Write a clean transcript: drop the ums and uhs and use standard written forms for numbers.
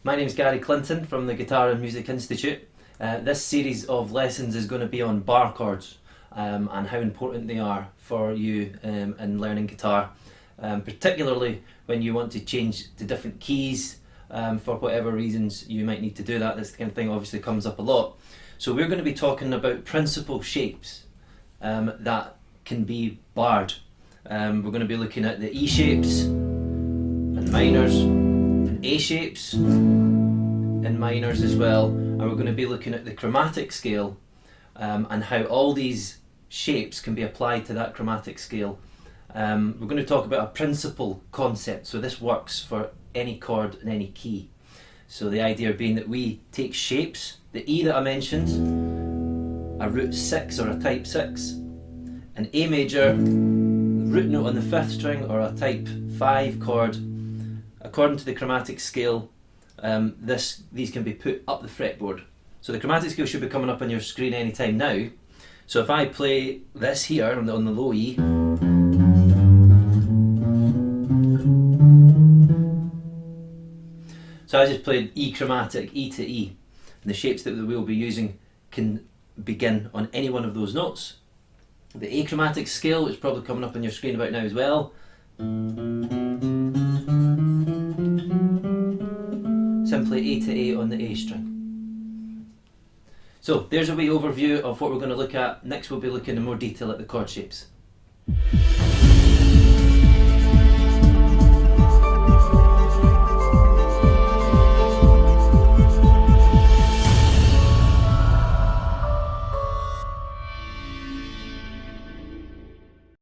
My name's Gary Clinton from the Guitar and Music Institute. This series of lessons is going to be on bar chords and how important they are for you in learning guitar, particularly when you want to change to different keys for whatever reasons you might need to do that. This kind of thing obviously comes up a lot. So we're going to be talking about principal shapes that can be barred. We're going to be looking at the E shapes and minors, and A shapes and minors as well, and we're going to be looking at the chromatic scale and how all these shapes can be applied to that chromatic scale. We're going to talk about a principal concept, so this works for any chord and any key. So the idea being that we take shapes, the E that I mentioned, a root 6 or a type 6, an A major, root note on the 5th string, or a type 5 chord. According to the chromatic scale, these can be put up the fretboard. So the chromatic scale should be coming up on your screen anytime now. So if I play this here on the low E, so I just played E chromatic, E to E. And the shapes that we'll be using can begin on any one of those notes. The A chromatic scale, which is probably coming up on your screen about now as well. Simply A to A on the A string. So there's a wee overview of what we're going to look at. Next we'll be looking in more detail at the chord shapes.